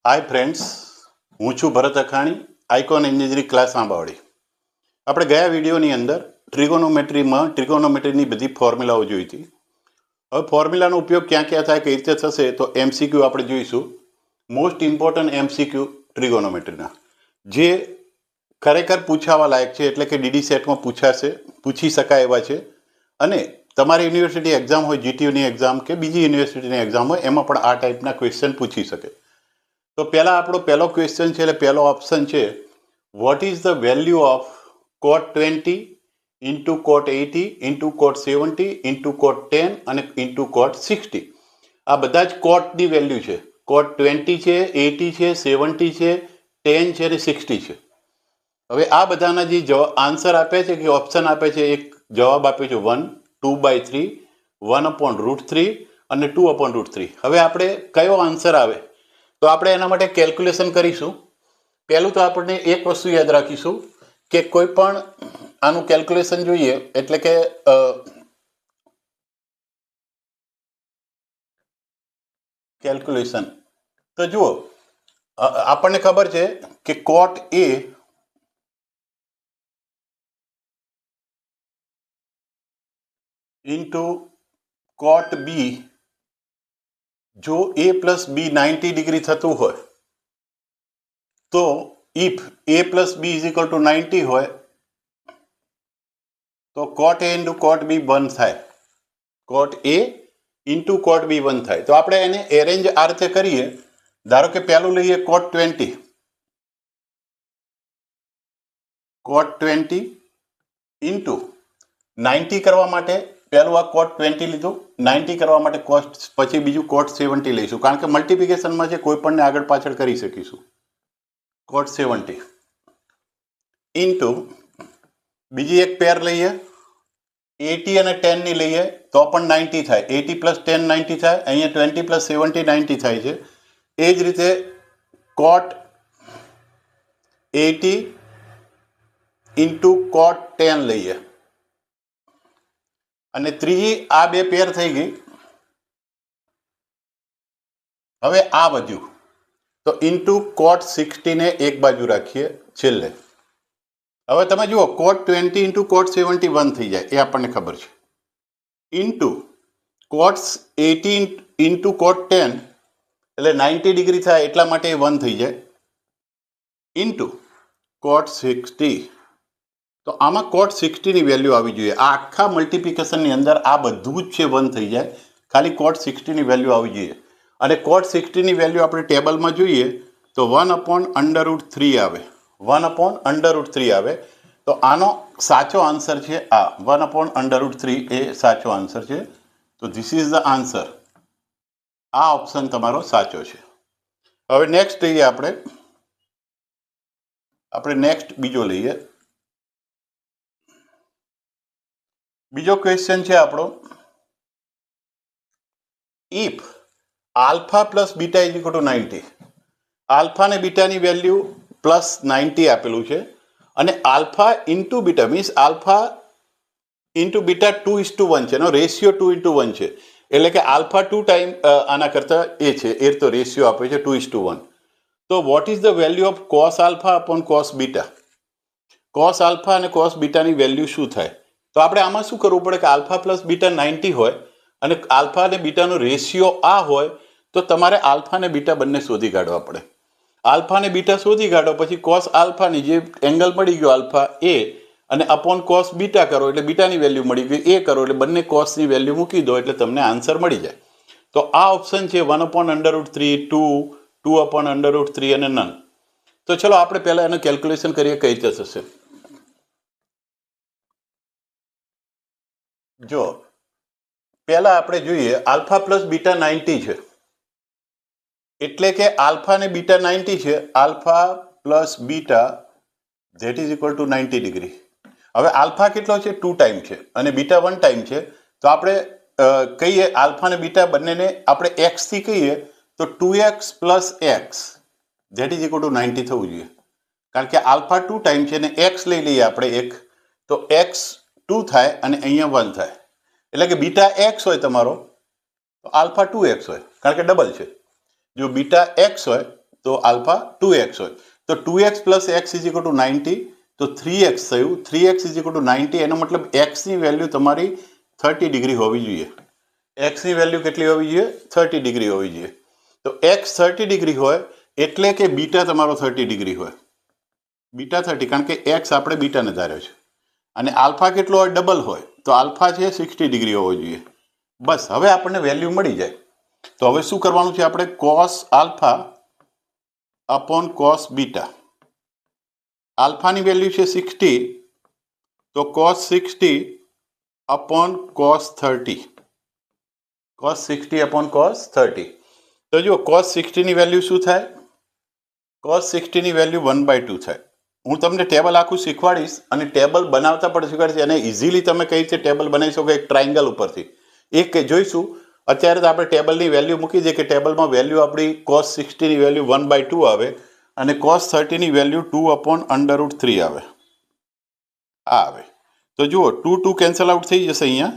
Hi friends, હું છું ભરત અખાણી, icon engineering class આંબાવાડી. આપણે ગયા વિડીયોની અંદર ટ્રિગોનોમેટ્રીની બધી ફોર્મ્યુલાઓ જોઈ હતી. હવે ફોર્મ્યુલાનો ઉપયોગ ક્યાં ક્યાં થાય, કઈ રીતે થશે, તો એમસીક્યુ આપણે જોઈશું. મોસ્ટ ઇમ્પોર્ટન્ટ એમસીક્યુ ટ્રિગોનોમેટ્રીના જે ખરેખર પૂછાવા લાયક છે, એટલે કે ડીડી સેટમાં પૂછી શકાય એવા છે. અને તમારી યુનિવર્સિટી એક્ઝામ હોય, જીટીયુની એક્ઝામ કે બીજી યુનિવર્સિટીની એક્ઝામ હોય, એમાં પણ આ ટાઈપના ક્વેશ્ચન પૂછી શકે. તો પહેલાં આપણો પહેલો ક્વેશ્ચન છે, એટલે પહેલો ઓપ્શન છે, what is the value of cot 20 into cot 80 into cot 70 into cot 10 અને ઇન્ટુ કોટ 60? આ બધા જ કોટની વેલ્યુ છે. કોટ 20 છે, 80 છે, 70 છે, 10 છે અને 60 છે. હવે આ બધાના જે આન્સર આપે છે કે ઓપ્શન આપે છે, એક જવાબ આપ્યો છે 1, 2/3, 1/√3 અને 2/√3. હવે આપણે કયો આન્સર આવે તો આપણે એના માટે કેલ્ક્યુલેશન કરીશું. પહેલું તો આપણને એક વસ્તુ યાદ રાખીશું કે કોઈ પણ આનું કેલ્ક્યુલેશન જોઈએ એટલે કે કેલ્ક્યુલેશન તો જુઓ, આપણને ખબર છે કે કોટ એ ઇન્ટુ કોટ બી, જો એ પ્લસ બી 90 ડિગ્રી થતું હોય તો if A plus B is equal to 90 હોય તો કોટ એ ઇન્ટુ કોટ બી 1 થાય. કોટ એ ઇન્ટુ કોટ બી 1 થાય. તો આપણે એને એરેન્જ આ રીતે કરીએ. ધારો કે પહેલું લઈએ કોટ 20. કોટ 20 ઇન્ટુ 90 કરવા માટે પહેલું આ કોટ 20 લીધું, 90 કરવા માટે કોટ, પછી બીજું કોટ 70 લઈશું, કારણ કે મલ્ટિપ્લિકેશનમાં છે, કોઈ પણને આગળ પાછળ કરી શકીશું. કોટ 70 ઇન્ટુ બીજી એક પેર લઈએ 80 અને 10 ની લઈએ તો પણ 90 થાય. 80 પ્લસ 10 90 થાય. અહીંયા 20 પ્લસ 70 90 થાય છે. એ જ રીતે કોટ 80 ઇન્ટુ કોટ 10 લઈએ અને ત્રીજી આ બે પેર થઈ ગઈ. હવે આ વધ્યું તો ઇન્ટુ કોટ 60 ને એક બાજુ રાખીએ છેલ્લે. હવે તમે જુઓ, કોટ 20 ઇન્ટુ કોટ 70 1 થઈ જાય, એ આપણને ખબર છે. ઇન્ટુ કોટ 80 ઇન્ટુ કોટ 10 એટલે 90 ડિગ્રી થાય, એટલા માટે એ 1 થઈ જાય. ઇન્ટુ કોટ 60, તો આમાં કોટ 60 ની વેલ્યુ આવી જોઈએ. આ આખા મલ્ટિપ્લિકેશનની અંદર આ બધું જ છે 1 થઈ જાય, ખાલી કોટ 60 ની વેલ્યુ આવી જોઈએ. અને કોટ 60 ની વેલ્યુ આપણે ટેબલમાં જોઈએ તો 1/√3 આવે. 1/√3 આવે. તો આનો સાચો આન્સર છે આ 1/√3 એ સાચો આન્સર છે. તો ધીસ ઇઝ ધ આન્સર. આ ઓપ્શન તમારો સાચો છે. હવે નેક્સ્ટ લઈએ આપણે નેક્સ્ટ બીજો લઈએ. બીજો ક્વેશ્ચન છે આપણો, if alpha plus beta is equal to 90. Alpha અને બીટાની વેલ્યુ પ્લસ 90 આપેલું છે, અને alpha into beta means alpha into beta 2:1 છે, એનો રેશિયો 2:1 છે. એટલે કે આલ્ફા 2 ટાઈમ આના કરતાં એ છે, એ તો રેશિયો આપે છે 2:1. તો vote is the value of cos alpha upon cos beta? Cos alpha અને કોસ બીટાની વેલ્યુ શું થાય? તો આપણે આમાં શું કરવું પડે કે આલ્ફા પ્લસ બીટા 90 હોય અને આલ્ફા અને બીટાનો રેશિયો આ હોય તો તમારે આલ્ફા અને બીટા બંને શોધી કાઢવા પડે. આલ્ફા અને બીટા શોધી કાઢો, પછી કોસ આલ્ફાની જે એંગલ મળી ગયો આલ્ફા એ અને અપોન કોસ બીટા કરો એટલે બીટાની વેલ્યુ મળી ગઈ એ કરો એટલે બંને કોસની વેલ્યુ મૂકી દો એટલે તમને આન્સર મળી જાય. તો આ ઓપ્શન છે 1/√3, 2/√3 અને નન. તો ચલો આપણે પહેલા એનું કેલ્ક્યુલેશન કરીએ કઈ રીતે થશે. જો પહેલા આપણે જોઈએ, આલ્ફા પ્લસ બીટા 90 છે, એટલે કે આલ્ફા અને બીટા 90 છે. Alpha plus beta that is equal to 90 degree. હવે આલ્ફા કેટલો છે? 2 ટાઈમ છે અને બીટા 1 ટાઈમ છે. તો આપણે કહીએ આલ્ફા અને બીટા બંનેને આપણે એક્સ થી કહીએ તો 2x plus x that is equal to 90 થવું જોઈએ, કારણ કે આલ્ફા 2 ટાઈમ છે અને એક્સ લઈ લઈએ આપણે એક, તો એક્સ 2 થાય અને અહીંયા 1 થાય. એટલે કે બીટા એક્સ હોય તમારો તો આલ્ફા 2x હોય, કારણ કે ડબલ છે. જો બીટા એક્સ હોય તો આલ્ફા 2x હોય, તો 2x plus x is equal to 90, તો 3x થયું. 3x ઇઝ ઇક્વલ ટુ 90, એનો મતલબ x ની વેલ્યુ તમારી 30 ડિગ્રી હોવી જોઈએ. x ની વેલ્યુ કેટલી હોવી જોઈએ? 30 ડિગ્રી હોવી જોઈએ. તો x 30 ડિગ્રી હોય એટલે કે બીટા તમારો 30 ડિગ્રી હોય. બીટા 30, કારણ કે x આપણે બીટાને ધાર્યો છે. અને આલ્ફા કેટલો હોય? ડબલ હોય, તો આલ્ફા છે 60 ડિગ્રી હોવો જોઈએ. બસ, હવે આપણને વેલ્યુ મળી જાય. તો હવે શું કરવાનું છે આપણે? Cos alpha upon cos beta. આલ્ફાની વેલ્યુ છે 60, તો cos 60 upon cos 30. Cos 60 upon cos 30. તો જુઓ, કોસ 60 ની વેલ્યુ શું થાય? કોસ 60 ની વેલ્યુ 1/2 થાય. હું તમને ટેબલ આખું શીખવાડીશ અને ટેબલ બનાવતા પણ શીખવાડીશ, અને ઇઝીલી તમે કઈ રીતે ટેબલ બનાવી શકો એક ટ્રાયંગલ ઉપરથી. એક જોઈશું. અત્યારે તો આપણે ટેબલની વેલ્યુ મૂકી દઈએ કે ટેબલમાં વેલ્યુ આપણી કોસ 60 ની વેલ્યુ 1/2 આવે અને કોસ 30 ની વેલ્યુ 2/√3 આવે. આ આવે. તો જુઓ, 2 કેન્સલ આઉટ થઈ જશે અહીંયા,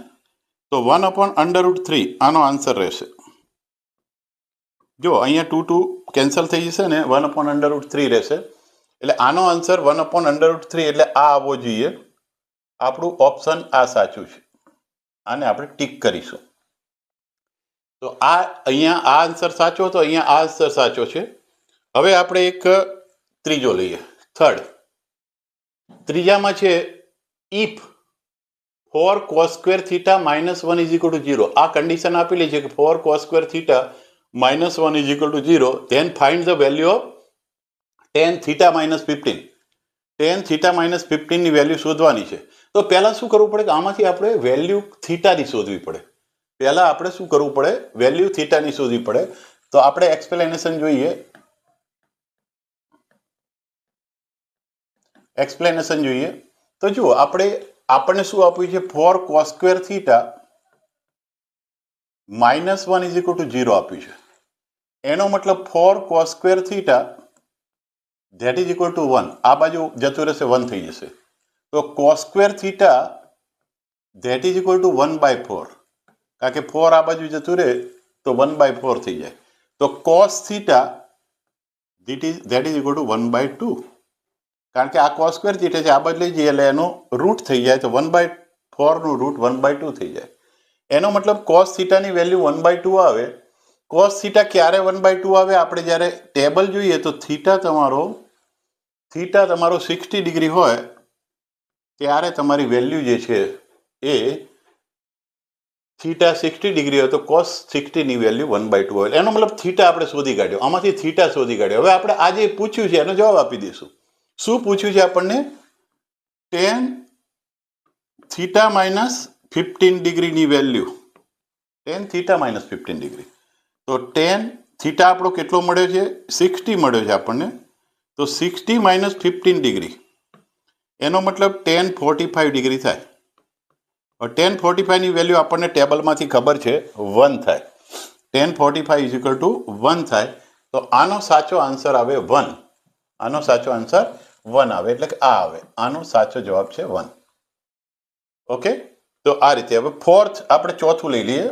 તો 1/√3 આનો આન્સર રહેશે. જો અહીંયા 2 કેન્સલ થઈ જશે ને 1/√3 રહેશે, એટલે આનો આન્સર 1/√3, એટલે આ આવવો જોઈએ. આપણું ઓપ્શન આ સાચું છે. આને આપણે ટીક કરીશું. તો આ અહીંયા આ આન્સર સાચો, તો અહીંયા આ આન્સર સાચો છે. હવે આપણે એક ત્રીજો લઈએ, થર્ડ. ત્રીજામાં છે if 4 cos square theta minus 1 is equal to 0. આ કન્ડિશન આપેલી છે કે 4 cos square theta minus 1 is equal to 0, then find the value of tan theta minus 15. tan theta minus 15 ની વેલ્યુ શોધવાની છે. તો પહેલા શું કરવું પડે કે આમાંથી આપણે વેલ્યુ થીટાની શોધવી પડે. પહેલા આપણે શું કરવું પડે? વેલ્યુ થીટાની શોધવી પડે. તો આપણે એક્સપ્લેનેશન જોઈએ. તો જુઓ, આપણને શું આપ્યું છે? 4 cos square theta minus 1 is equal to 0 આપ્યું છે. એનો મતલબ 4 cos square theta that is equal to 1. આ બાજુ જતું રહેશે, 1 થઈ જશે. તો cos square theta that is equal to 1/4, કારણ કે 4 આ બાજુ જતું રહે તો 1/4 થઈ જાય. તો cos theta that is equal to 1/2, કારણ કે આ cos square theta છે, આ બાજુ લઈ જઈએ એટલે એનો રૂટ થઈ જાય, તો 1/4 નું રૂટ 1/2 થઈ જાય. એનો મતલબ cos theta ની વેલ્યુ 1/2 આવે. cos theta ક્યારે 1/2 આવે? આપણે જ્યારે ટેબલ જોઈએ તો થીટા તમારો 60 ડિગ્રી હોય ત્યારે તમારી વેલ્યુ જે છે એ થીટા 60 ડિગ્રી હોય તો cos 60 ની વેલ્યુ 1/2 હોય. એનો મતલબ થીટા આપણે શોધી કાઢ્યો, આમાંથી થીટા શોધી કાઢ્યો. હવે આપણે આ જે પૂછ્યું છે એનો જવાબ આપી દઈશું. શું પૂછ્યું છે આપણને? tan theta minus 15 ડિગ્રીની value, tan theta minus 15 degree. તો tan થીટા આપણો કેટલો મળ્યો છે? 60 મળ્યો છે આપણને. તો 60 minus 15 ડિગ્રી, એનો મતલબ tan 45 ડિગ્રી થાય. tan 45 ની વેલ્યુ આપણને ટેબલમાંથી ખબર છે 1 થાય. tan 45 is equal to 1 થાય. તો આનો સાચો આન્સર આવે 1. આનો સાચો આન્સર 1 આવે, એટલે કે આ આવે. આનો સાચો જવાબ છે 1. ઓકે, તો આ રીતે. હવે ફોર્થ, આપણે ચોથું લઈ લઈએ.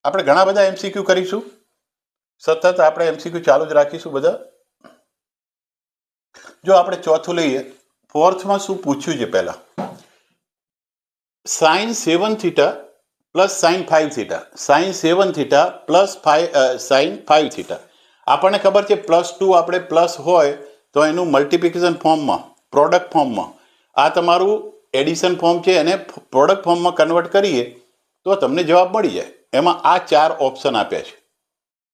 આપણે ઘણા બધા MCQ કરીશું, સતત આપણે MCQ ચાલુ જ રાખીશું બધા. જો આપણે ચોથું લઈએ, ફોર્થમાં શું પૂછ્યું છે? પહેલા sin 7 theta plus sin 5 theta, sin 7 theta plus sin 5 theta. આપણને ખબર છે +2 આપણે પ્લસ હોય તો એનું મલ્ટિપ્લિકેશન ફોર્મમાં, પ્રોડક્ટ ફોર્મમાં, આ તમારું એડિશન ફોર્મ છે, એને પ્રોડક્ટ ફોર્મમાં કન્વર્ટ કરીએ તો તમને જવાબ મળી જાય. એમાં આ 4 ઓપ્શન આપ્યા છે.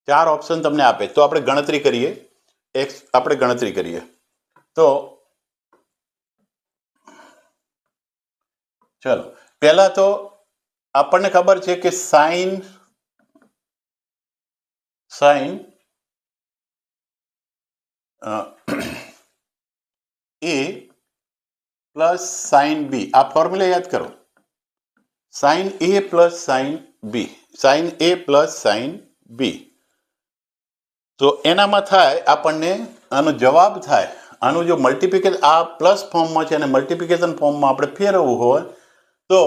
4 ઓપ્શન તમને આપે. તો આપણે ગણતરી કરીએ. આપણે ગણતરી કરીએ તો ચલો, પહેલા તો આપણને ખબર છે કે sin A plus sin B, આ ફોર્મ્યુલા યાદ કરો. sin A plus sin B, sin A plus sin B. તો એનામાં થાય આપણને, આનો જવાબ થાય, આનું જો મલ્ટિપ્લિકેશન આ પ્લસ ફોર્મમાં છે અને મલ્ટિપ્લિકેશન ફોર્મમાં આપણે ફેરવવું હોય તો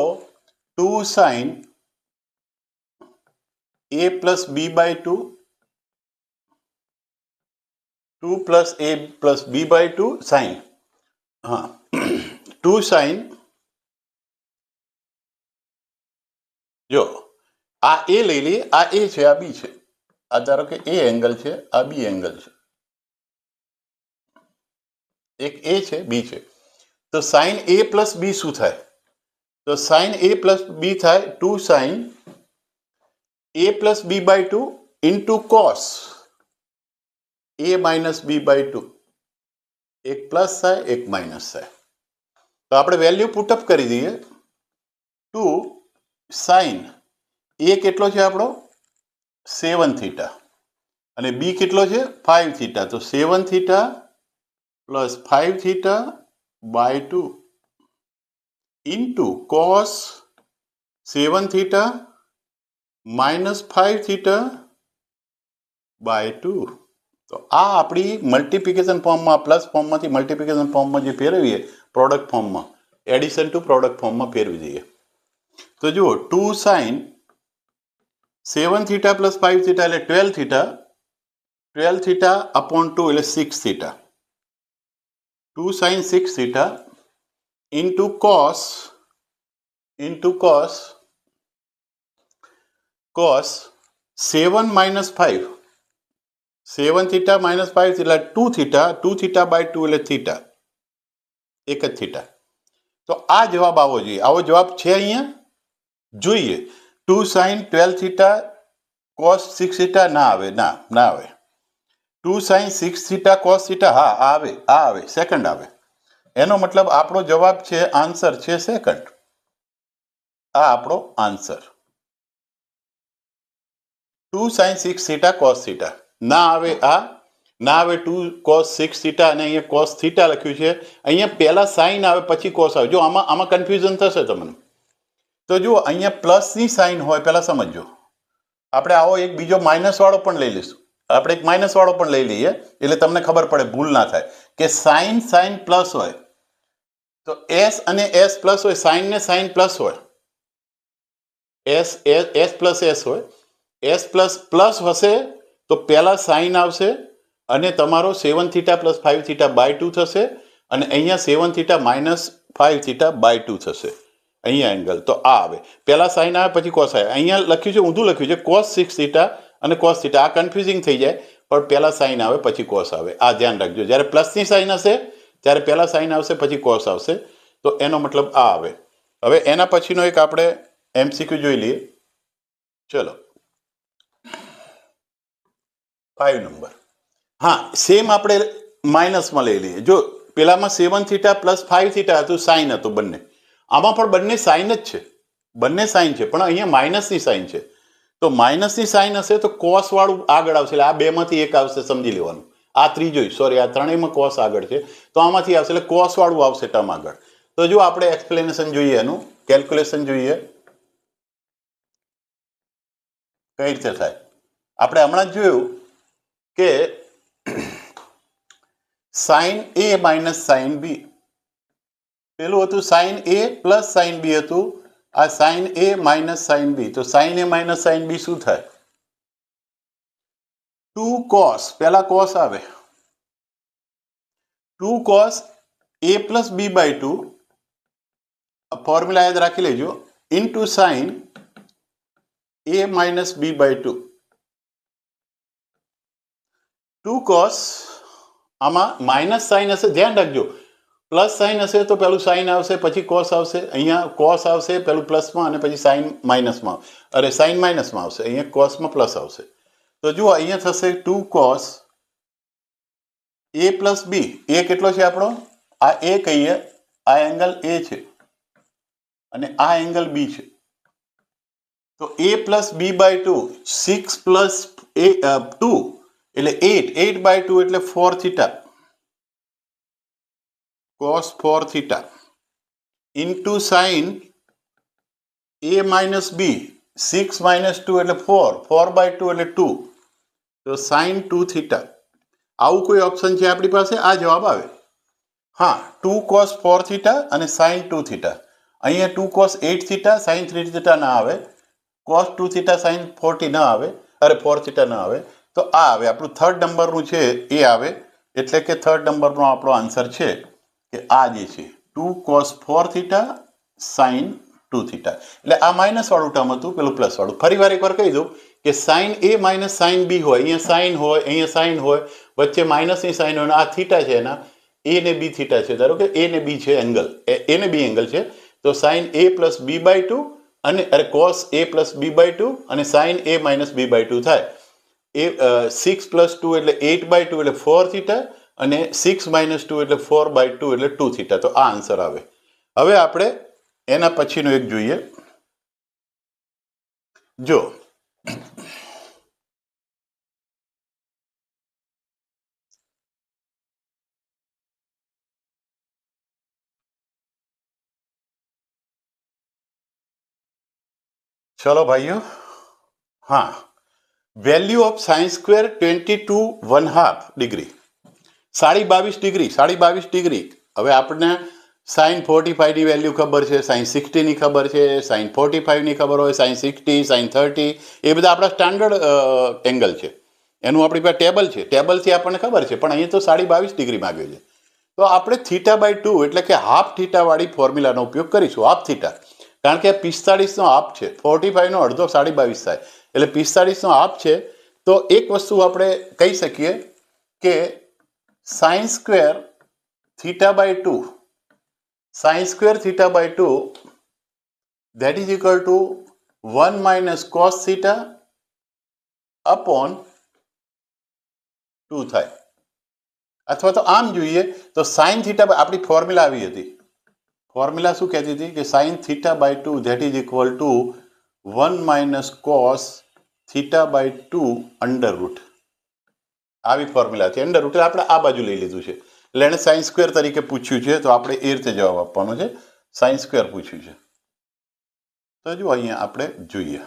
2 sin a plus b by 2 2 plus a plus b by 2 sine હા 2 સાઇન જો આ a લઈ લઈએ આ a છે આ b છે આ ધારો કે a એંગલ છે આ b એંગલ છે એક a છે b છે તો સાઇન a પ્લસ b શું થાય તો સાઇન a પ્લસ b થાય 2 sine a plus b by 2 into cos a minus b by 2 એક પ્લસ થાય એક માઇનસ થાય તો આપણે વેલ્યુ પુટઅપ કરી દઈએ 2 સાઇન a કેટલો છે આપણો 7 થીટા અને b કેટલો છે 5 થીટા તો 7 theta plus 5 theta by 2 into cos 7 theta minus 5 theta by 2 તો આ આપણી મલ્ટિપ્લિકેશન ફોર્મમાં પ્લસ ફોર્મમાંથી મલ્ટિપ્લિકેશન ફોર્મમાં જે ફેરવીએ પ્રોડક્ટ ફોર્મમાં એડિશન ટુ પ્રોડક્ટ ફોર્મમાં ફેરવી દઈએ તો જુઓ 2 સાઇન 7 થીટા પ્લસ 5 થીટા એટલે 12 થીટા અપોન 2 એટલે 6 theta 2 sine 6 theta into cos 7 minus 5 7 theta minus 5 એટલે 2 થીટા બાય 2 એટલે થીટા એક જ થીટા તો આ જવાબ આવવો જોઈએ આવો જવાબ છે અહીંયા જોઈએ 2 સાઇન 12 થીટા કોસ 6 થીટા ના આવે ના આવે 2 સાઇન 6 થીટા કોસ થીટા હા આવે સેકન્ડ આવે એનો મતલબ આપણો જવાબ છે આન્સર છે સેકન્ડ આ આપણો answer 2 sine 6 theta cos theta ના આવે 2 કોસ 6 થીટા અને અહીંયા કોસ થીટા લખ્યું છે અહીંયા પહેલા સાઇન આવે પછી કોસ આવે જો આમાં કન્ફ્યુઝન થશે તમને તો જુઓ અહીંયા પ્લસની સાઇન હોય પહેલા સમજો આપણે આવો એક બીજો માઇનસ વાળો પણ લઈ લઈશું આપણે એક માઇનસ વાળો પણ લઈ લઈએ એટલે તમને ખબર પડે ભૂલ ના થાય કે સાઇન પ્લસ હોય તો એસ અને એસ પ્લસ હોય સાઇન ને સાઇન પ્લસ હોય એસ પ્લસ એસ હોય એસ પ્લસ પ્લસ હશે તો પહેલા સાઇન આવશે અને તમારો 7 થીટા પ્લસ 5 થીટા બાય 2 થશે અને અહીંયા 7 થીટા માઇનસ 5 થીટા બાય 2 થશે અહીંયા એંગલ તો આ આવે પહેલા સાઇન આવે પછી કોસ આવે અહીંયા લખ્યું છે ઊંધું લખ્યું છે કોસ 6 થીટા અને કોસ થીટા આ કન્ફ્યુઝિંગ થઈ જાય પણ પહેલા સાઇન આવે પછી કોસ આવે આ ધ્યાન રાખજો જ્યારે પ્લસની સાઇન હશે ત્યારે પહેલા સાઇન આવશે પછી કોસ આવશે તો એનો મતલબ આ આવે હવે એના પછીનો એક આપણે એમસીક્યુ જોઈ લઈએ ચલો 5 નંબર હા સેમ આપણે માઇનસમાં લઈ લઈએ જો પેલામાં 7 થીટા પ્લસ 5 થીટા હતું સાઇન હતું બંને આમાં પણ બંને સાઇન જ છે બંને સાઇન છે પણ અહીંયા માઇનસની સાઇન છે તો માઇનસની સાઇન હશે તો કોસ વાળું આગળ આવશે એટલે આ બેમાંથી એક આવશે સમજી લેવાનું આ ત્રીજો સોરી આ ત્રણેયમાં કોસ આગળ છે તો આમાંથી આવશે એટલે કોસ વાળું આવશે ટર્મ આગળ તો જો આપણે એક્સપ્લેનેશન જોઈએ એનું કેલ્ક્યુલેશન જોઈએ કઈ રીતે થાય આપણે હમણાં જ જોયું કે sine A minus sine B પેલું હતું sine A plus sine B હતું આ sine A minus sine B તો sine A minus sine B શું થાય 2 કોસ પહેલા કોસ આવે 2 cos A plus B by 2 formula યાદ રાખી લેજો into sine A minus B by 2 2 cos આમાં માઇનસ સાઇન હશે ધ્યાન રાખજો પ્લસ સાઇન હશે તો પેલું સાઇન આવશે પછી કોસ આવશે અહીંયા કોસ આવશે પેલું પ્લસમાં અને પછી સાઇન માઇનસમાં અરે સાઇન માઇનસમાં આવશે અહીંયા કોસમાં પ્લસ આવશે તો જુઓ અહીંયા થશે 2 કોસ એ પ્લસ બી એ કેટલો છે આપણો આ એ કહીએ આ એંગલ એ છે અને આ એંગલ બી છે તો એ પ્લસ બી બાય 2 6 પ્લસ 2 એટલે 8 બાય 2 એટલે 4 theta cos 4 theta into sin a minus b 6 minus 2 એટલે 4 by 2 એટલે 2 તો sin 2 theta આવું કોઈ ઓપ્શન છે આપણી પાસે આ જવાબ આવે હા 2 cos 4 theta અને sin 2 theta અહીંયા 2 cos 8 theta sin 3 theta ના આવે cos 2 થીટા sin 40 ના આવે, અરે 4 થીટા ના આવે, તો આ આવે આપણું થર્ડ નંબરનું છે એ આવે. એટલે કે થર્ડ નંબરનો આપણો આન્સર છે કે આ જે છે 2 cos 4 થીટા sin 2 થીટા. એટલે આ માઇનસ વાળું ટર્મ હતું, પેલું પ્લસ વાળું. ફરી વાર એકવાર કહી દઉં કે sin A minus sin B હોય, અહીંયા sin હોય, અહીંયા sin હોય, વચ્ચે માઇનસની સાઇન હોય, આ થીટા છે એના A ને B થીટા છે. ધારો કે A ને B છે એંગલ, A ને B એંગલ છે, તો sin A plus B by 2 અને cos A plus B by 2 અને sin A minus B by 2 થાય. 6 પ્લસ 2 એટલે 8 બાય 2 એટલે 4 થીટા અને 6 માઇનસ 2 એટલે 4 બાય 2 એટલે 2 થીટા. તો આ આન્સર આવે. હવે આપણે એના પછીનું એક જોઈએ. જો ચલો ભાઈઓ, હા, value of sine square 22.5 degree, 22.5 degree. હવે આપણને સાઇન 45 ની વેલ્યુ ખબર છે, સાઇન 60 ની ખબર છે, સાઇન 45 ની ખબર હોય, સાઇન 60, સાઇન 30, એ બધા આપણા સ્ટાન્ડર્ડ એંગલ છે. એનું આપણી પાસે ટેબલ છે, ટેબલથી આપણને ખબર છે. પણ અહીંયા તો 22.5 ડિગ્રી માગ્યો છે. તો આપણે થીટા બાય 2 એટલે કે હાફ થીટા વાળી ફોર્મ્યુલાનો ઉપયોગ કરીશું. હાફ થીટા, કારણ કે 45 નો હાફ છે, 45 નો અડધો 22.5 થાય, એટલે 45 નો હાફ છે. તો એક વસ્તુ આપણે કહી શકીએ કે sine square theta by 2, sine square theta by 2 that is equal to 1 minus cos theta upon 2 થાય. અથવા તો આમ જોઈએ તો સાઇન થીટા, આપણી ફોર્મ્યુલા આવી હતી. ફોર્મ્યુલા શું કહેતી હતી કે sine theta by 2 that is equal to 1 minus cos theta by 2 under root. આવી ફોર્મ્યુલા છે. અંડર રૂટ આપણે આ બાજુ લઈ લીધું છે. એટલે એને સાઇન સ્ક્વેર તરીકે પૂછ્યું છે, તો આપણે એ રીતે જવાબ આપવાનો છે. સાઇન સ્ક્વેર પૂછ્યું છે. તો જુઓ અહીંયા આપણે જોઈએ.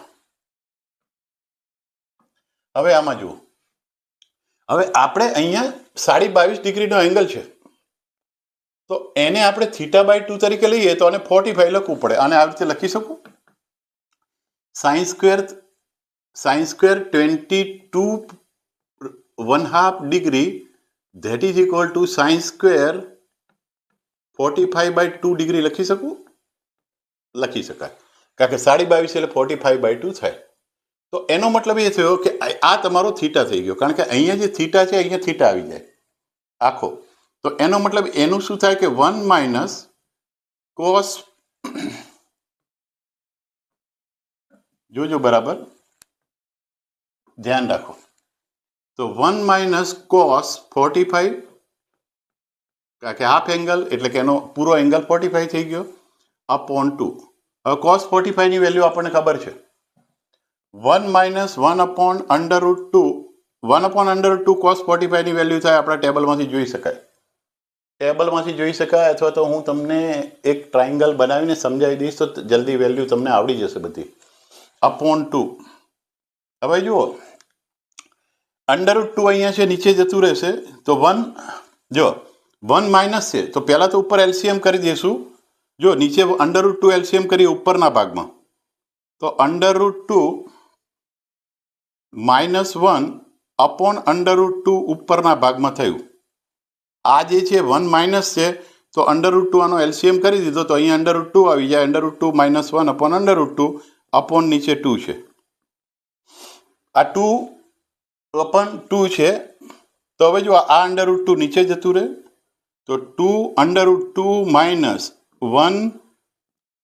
હવે આમાં જુઓ, હવે આપણે અહીંયા 22.5 ડિગ્રીનો એંગલ છે, તો એને આપણે થીટા બાય 2 તરીકે લઈએ તો આને 45 લખવું પડે. આને આવી રીતે લખી શકું, sine square 22.5 degree that is equal to sine square 45 by 2 degree લખી શકું? લખી શકાય, કારણ કે 22.5 એટલે 45 બાય 2 થાય. તો એનો મતલબ એ થયો કે આ તમારો થીટા થઈ ગયો, કારણ કે અહીંયા જે થીટા છે અહીંયા થીટા આવી જાય આખો. તો એનો મતલબ એનું શું થાય કે 1 માઇનસ કોસ, જોજો બરાબર ધ્યાન રાખો, તો 1 માઇનસ કોસ 45, કારણ કે હાફ એંગલ એટલે કે એનો પૂરો એંગલ 45 થઈ ગયો, અપોન 2. હવે કોસ 45 ની વેલ્યુ આપણને ખબર છે, 1 minus 1 upon under route 2, 1 upon under route 2 cos 45 ની વેલ્યુ થાય. આપણા ટેબલમાંથી જોઈ શકાય, અથવા તો હું તમને એક ટ્રાયંગલ બનાવીને સમજાવી દઈશ તો જલ્દી વેલ્યુ તમને આવડી જશે બધી. અપોન 2. હવે જુઓ, અંડર રૂટ 2 અહીંયા છે, નીચે જતું રહેશે, તો 1, જો 1 માઇનસ છે તો પહેલાં તો ઉપર એલસીએમ કરી દઈશું. જો નીચે અંડર રૂટ 2 એલસીએમ કરીએ ઉપરના ભાગમાં, તો under route 2 minus 1 upon under route 2 ઉપરના ભાગમાં થયું. આ જે છે 1 માઇનસ છે, તો અંડર રૂટ 2 આનો એલસીએમ કરી દીધો, તો અહીંયા અંડર રૂટ 2 આવી જાય. Under route 2 minus 1 upon under route 2 upon નીચે 2 છે. આ 2 અપોન 2 છે. તો હવે જો આ અંડર રૂટ 2 નીચે જતું રહે, તો 2 અંડર રૂટ 2 માઇનસ 1,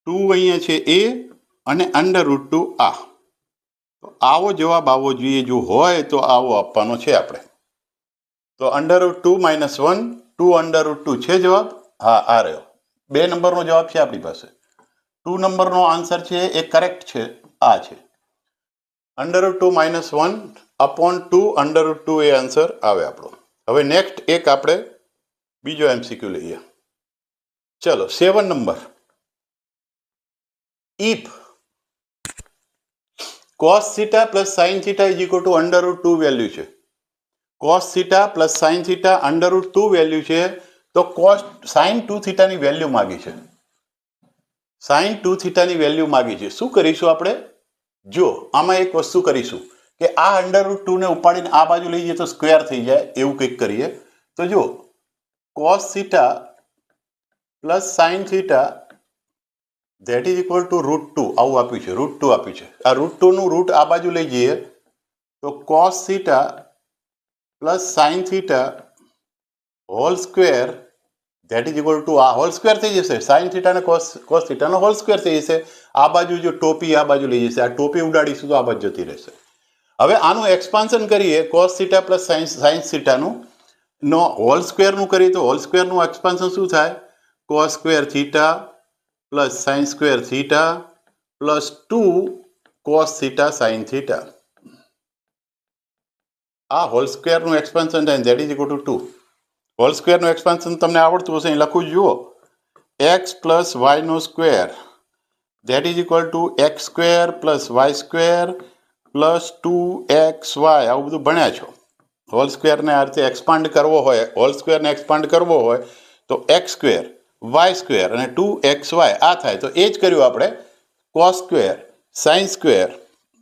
2 અહીંયા છે એ, અને અંડર રૂટ 2 આ. તો આવો જવાબ આવવો જોઈએ. જો હોય તો આવો આપવાનો છે આપણે. તો under route 2 minus 1, 2 under route 2 છે જવાબ. હા, આ રહ્યો 2 નંબરનો જવાબ છે આપણી પાસે. 2 નંબરનો આન્સર છે એ કરેક્ટ છે, આ છે. Under route 2 minus 1 upon 2 under route 2 એ આન્સર આવે આપણો. હવે નેક્સ્ટ એક આપણે બીજો એમસીક્યુ લઈએ. ચલો 7 number. If cos theta plus sine theta is equal two under route 2 value છે. cos theta plus sine theta under route 2 value છે, તો સાઇન 2 થીટાની વેલ્યુ માગી છે. સાઇન 2 થીટાની વેલ્યુ માગી છે. શું કરીશું આપણે? જો આમાં એક વસ્તુ કરીશું કે આ √2 ને ઉપાડીને આ બાજુ લઈ જઈએ તો સ્ક્વેર થઈ જાય, એવું કંઈક કરીએ. તો જો cos theta plus sine theta that is equal to √2 આવું આપ્યું છે, √2 આપ્યું છે. આ √2 નું રૂટ આ બાજુ લઈ જઈએ તો cos theta plus sine theta whole square that is equal two આ હોલ સ્ક્વેર થઈ જશે, સાઇન થીટા ને કોસ થીટાનો હોલ સ્ક્વેર થઈ જશે. આ બાજુ જો ટોપી આ બાજુ લઈ જશે, આ ટોપી ઉડાડીશું તો આ બાજુ જતી રહેશે. હવે આનું એક્સપાન્શન કરીએ કોસ થીટા પ્લસ સાઇન થીટાનું નો હોલ સ્ક્વેરનું કરીએ તો હોલ સ્ક્વેરનું એક્સપાન્શન શું થાય? Cos square theta plus sine square theta plus 2 cos theta sine theta. આ હોલ સ્ક્વેરનું એક્સપાન્શન થાય that is equal to 2. Whole સ્ક્વેરનું એક્સપાન્શન તમને આવડતું હશે, અહીં લખું જુઓ, એક્સ પ્લસ વાયનો square that is equal to x square plus y square plus 2xy. આવું બધું ભણ્યા છો. હોલ સ્ક્વેરને આ રીતે એક્સપાન્ડ કરવો હોય, હોલ સ્ક્વેરને એક્સપાન્ડ કરવો હોય તો એક્સ સ્ક્વેર વાય સ્ક્વેર અને 2xy આ થાય. તો એ જ કર્યું આપણે, કોસ સ્ક્વેર સાઇન સ્ક્વેર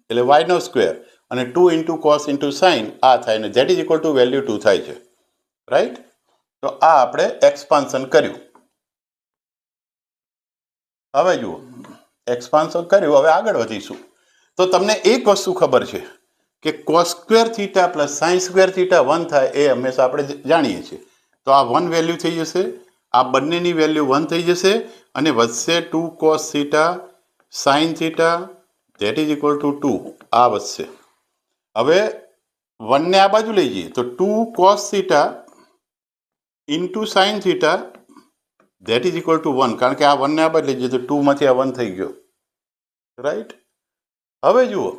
એટલે વાયનો સ્ક્વેર અને 2 ઇન્ટુ કોસ ઇન્ટુ સાઇન આ થાય ને that is equal two value 2 થાય છે, રાઈટ? તો આ આપણે એક્સપાન્શન કર્યું. હવે જુઓ એક્સપાન્શન કર્યું, હવે આગળ વધીશું. તો તમને એક વસ્તુ ખબર છે કે cos square theta plus sine square theta 1 થાય, એ હંમેશા આપણે જાણીએ છીએ. તો આ 1 વેલ્યુ થઈ જશે, આ બંનેની વેલ્યુ 1 થઈ જશે અને વધશે 2 cos theta sine theta that is equal to 2 આ વધશે. હવે 1 ને આ બાજુ લઈ જઈએ તો 2 cos theta into sine theta that is equal to 1, કારણ કે આ 1 ને આ બાજુ લઈ જઈએ તો 2 માંથી આ 1 થઈ ગયો, રાઈટ? હવે જુઓ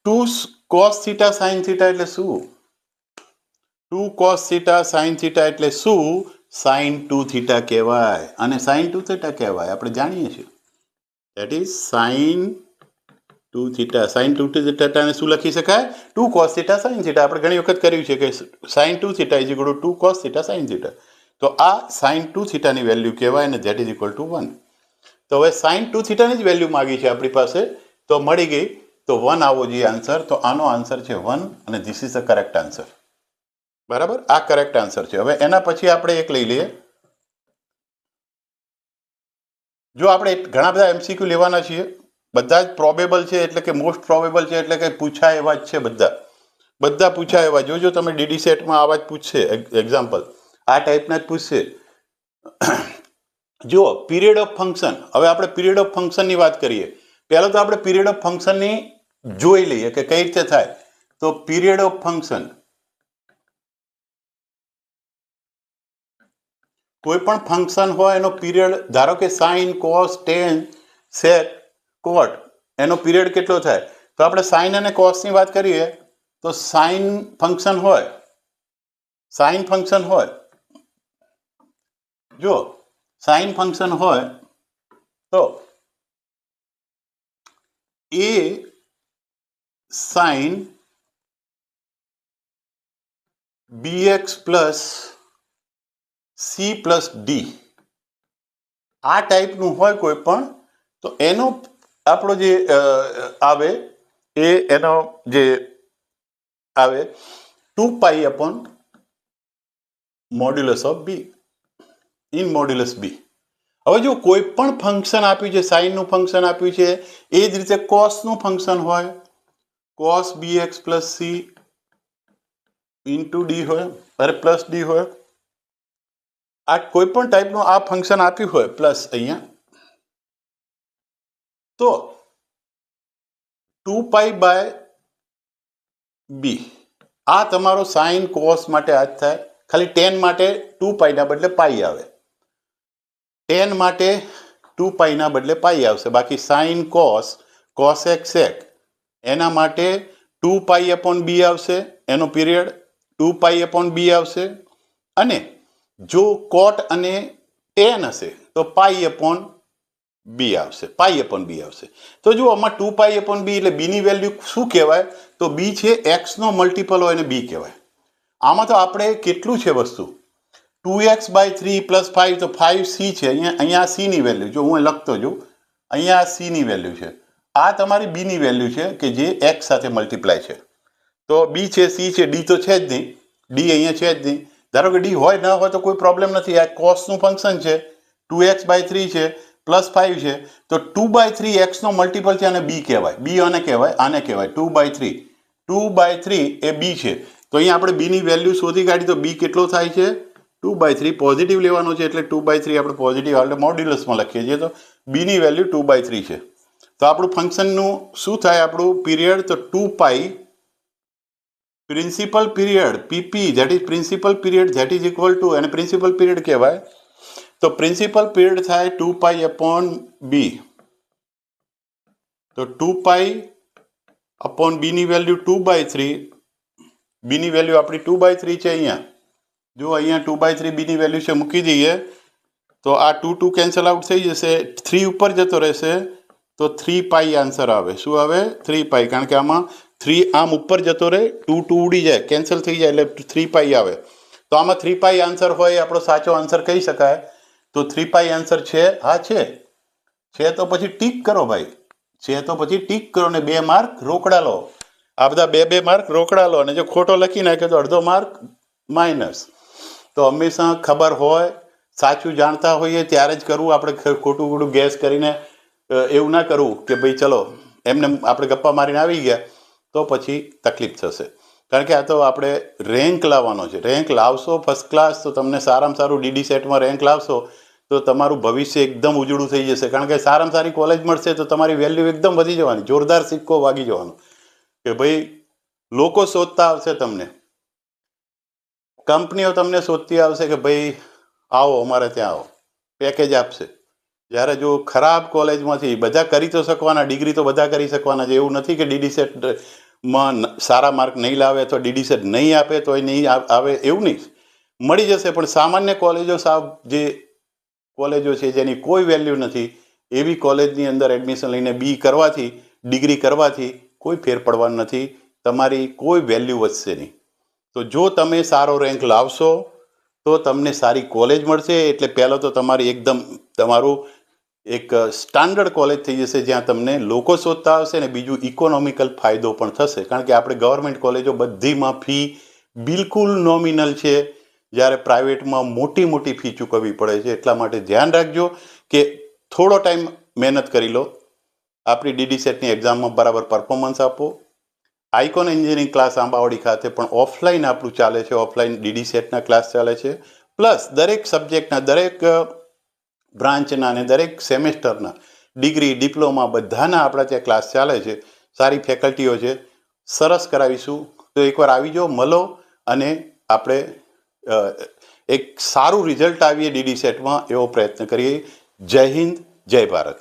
2 કોસ થીટા સાઇન થીટા એટલે શું? 2 કોસ થીટા સાઇન થીટા એટલે શું? સાઇન 2 થીટા કહેવાય અને સાઇન 2 થીટા કહેવાય, આપણે જાણીએ છીએ. That is sine 2 theta. Sine 2 થીટાને શું લખી શકાય? 2 કોસ થીટા સાઇન થીટા. આપણે ઘણી વખત કર્યું છે કે sine 2 theta is equal to 2 cos theta sine theta. તો આ સાઇન 2 થીટાની વેલ્યુ કહેવાય અને ધેટ ઇઝ ઇક્વલ ટુ 1. તો હવે સાઇન 2 થીટાની જ વેલ્યુ માગી છે આપણી પાસે, તો મળી ગઈ. તો 1 આવો જોઈએ આન્સર. તો આનો આન્સર છે 1 અને this is the correct answer, બરાબર? આ કરેક્ટ આન્સર છે. હવે એના પછી આપણે એક લઈ લઈએ. જો આપણે ઘણા બધા MCQ લેવાના છીએ, બધા જ પ્રોબેબલ છે એટલે કે મોસ્ટ પ્રોબેબલ છે એટલે કે પૂછાય એવા જ છે, બધા પૂછાય એવા. જોજો તમે DD સેટમાં આવા જ પૂછશે, એક્ઝામ્પલ આ ટાઈપના જ પૂછશે. જુઓ પીરિયડ ઓફ ફંક્શન. હવે આપણે પીરિયડ ઓફ ફંક્શનની વાત કરીએ. પહેલાં તો આપણે પીરિયડ ઓફ ફંક્શનની જોઈ લઈએ કે કઈ રીતે થાય. તો પીરિયડ ઓફ ફંક્શન, કોઈ પણ ફંક્શન હોય એનો પીરિયડ, ધારો કે સાઇન કોસ ટેન સેક કોટ, એનો પીરિયડ કેટલો થાય? તો આપણે સાઇન અને કોસની વાત કરીએ તો સાઇન ફંક્શન હોય, જો સાઇન ફંક્શન હોય તો a sine bx plus c plus d આ ટાઈપનું હોય કોઈ પણ, તો એનો આપણો જે આવે એ એનો જે આવે 2 pi modulus of b in modulus b. હવે જો કોઈ પણ ફંક્શન આપ્યું છે, સાઇનનું ફંક્શન આપ્યું છે, એ જ રીતે કોસનું ફંક્શન હોય, cos bx plus c into D હોય અરે પ્લસ ડી હોય. આ કોઈ પણ ટાઈપનું આ ફંક્શન આપ્યું હોય પ્લસ અહીંયા, તો 2 પાઈ બાય b આ તમારો સાઇન કોસ માટે આ જ થાય. ખાલી ટેન માટે 2 પાઈના બદલે પાઈ આવે, ટેન માટે 2 પાઈના બદલે પાઈ આવશે. બાકી સાઇન કોસ કોસેક સેક એના માટે 2 પાઈ અપોન b આવશે, એનો પીરિયડ 2 પાઈ અપોન b આવશે. અને જો કોટ અને ટેન હશે તો પાઈ અપોન b આવશે, તો જો આમાં 2 પાઈ અપોન b એટલે b ની વેલ્યુ શું કહેવાય? તો b છે x નો મલ્ટિપલ હોય એને b કહેવાય. આમાં તો આપણે કેટલું છે વસ્તુ, 2x/3 + 5, તો 5c છે. અહીંયા c ની વેલ્યુ જો હું લખતો છું, અહીંયા c ની વેલ્યુ છે આ તમારી બીની વેલ્યુ છે કે જે એક્સ સાથે મલ્ટીપ્લાય છે. તો બી છે, સી છે, ડી તો છે જ નહીં, ડી અહીંયા છે જ નહીં. ધારો કે ડી હોય ન હોય તો કોઈ પ્રોબ્લેમ નથી. આ કોસનું ફંક્શન છે, 2x/3 છે +5 છે, તો 2/3 એક્સનો મલ્ટિપલ છે અને બી કહેવાય. બી આને કહેવાય 2/3. 2/3 એ બી છે. તો અહીંયા આપણે બીની વેલ્યુ શોધી કાઢી. તો બી કેટલો થાય છે? 2/3. પોઝિટિવ લેવાનો છે એટલે 2/3 આપણે પોઝિટિવ એટલે મોડ્યુલસમાં લખીએ છીએ. તો બીની વેલ્યુ 2/3 છે. તો આપણું ફંક્શનનું શું થાય? આપણું પીરિયડ તો 2π principal period PP that is principal period that is equal to, અને પ્રિન્સિપલ પીરિયડ કહેવાય. તો પ્રિન્સિપલ પીરિયડ થાય 2π/b. તો 2π/b ની વેલ્યુ 2/3. બીની વેલ્યુ આપણી 2/3 છે. અહીંયા જો અહીંયા 2/3 બીની વેલ્યુ છે, મૂકી દઈએ તો આ 2 કેન્સલ આઉટ થઈ જશે, 3 ઉપર જતો રહેશે તો 3π આન્સર આવે. શું આવે? 3π. કારણ કે આમાં 3 આમ ઉપર જતો રહે, 2 ઉડી જાય, કેન્સલ થઈ જાય એટલે 3π આવે. તો આમાં 3π આન્સર હોય એ આપણો સાચો આન્સર કહી શકાય. તો 3π આન્સર છે? હા છે. તો પછી ટીક કરો ભાઈ. છે તો પછી ટીક કરો ને 2 માર્ક રોકડા લો. આ બધા 2 માર્ક રોકડા લો, અને જો ખોટો લખી નાખે તો અડધો માર્ક માઇનસ. તો હંમેશા ખબર હોય, સાચું જાણતા હોઈએ ત્યારે જ કરવું. આપણે ખોટું ગેસ કરીને એવું ના કરવું કે ભાઈ ચલો એમને આપણે ગપ્પા મારીને આવી ગયા તો પછી તકલીફ થશે. કારણ કે આ તો આપણે રેન્ક લાવવાનો છે. રેન્ક લાવશો ફર્સ્ટ ક્લાસ તો તમને સારામાં સારું ડીડી સેટમાં રેન્ક લાવશો તો તમારું ભવિષ્ય એકદમ ઉજળું થઈ જશે. કારણ કે સારામાં સારી કોલેજ મળશે તો તમારી વેલ્યુ એકદમ વધી જવાની, જોરદાર સિક્કો વાગી જવાનો કે ભાઈ લોકો શોધતા આવશે તમને, કંપનીઓ તમને શોધતી આવશે કે ભાઈ આવો અમારે ત્યાં આવો, પેકેજ આપશે. જ્યારે જો ખરાબ કોલેજમાંથી બધા કરી તો શકવાના, ડિગ્રી તો બધા કરી શકવાના છે. એવું નથી કે ડીડી સેટમાં સારા માર્ક નહીં લાવે તો ડીડી સેટ નહીં આપે તો એ નહીં આવે, એવું નહીં. મળી જશે. પણ સામાન્ય કોલેજો, જે કોલેજો છે જેની કોઈ વેલ્યુ નથી એવી કોલેજની અંદર એડમિશન લઈને બી કરવાથી, ડિગ્રી કરવાથી કોઈ ફેર પડવાનું નથી. તમારી કોઈ વેલ્યુ વધશે નહીં. તો જો તમે સારો રેન્ક લાવશો તો તમને સારી કોલેજ મળશે. એટલે પહેલાં તો તમારું એક સ્ટાન્ડર્ડ કોલેજ થઈ જશે જ્યાં તમને લોકો શોધતા આવશે, અને બીજું ઇકોનોમિકલ ફાયદો પણ થશે. કારણ કે આપણે ગવર્મેન્ટ કોલેજો બધીમાં ફી બિલકુલ નોમિનલ છે, જ્યારે પ્રાઇવેટમાં મોટી ફી ચૂકવવી પડે છે. એટલા માટે ધ્યાન રાખજો કે થોડો ટાઈમ મહેનત કરી લો, આપણી ડીડી સેટની એક્ઝામમાં બરાબર પરફોર્મન્સ આપો. આઇકોન એન્જિનિયરિંગ ક્લાસ આંબાવાડી ખાતે પણ ઓફલાઈન આપણું ચાલે છે, ઓફલાઈન ડીડી સેટના ક્લાસ ચાલે છે. પ્લસ દરેક સબ્જેક્ટના, દરેક બ્રાન્ચના અને દરેક સેમેસ્ટરના ડિગ્રી, ડિપ્લોમા બધાના આપણા ત્યાં ક્લાસ ચાલે છે. સારી ફેકલ્ટીઓ છે, સરસ કરાવીશું. તો એકવાર આવી જાઓ, મળો, અને આપણે એક સારું રિઝલ્ટ આવીએ ડીડી સેટમાં એવો પ્રયત્ન કરીએ. જય હિન્દ, જય ભારત.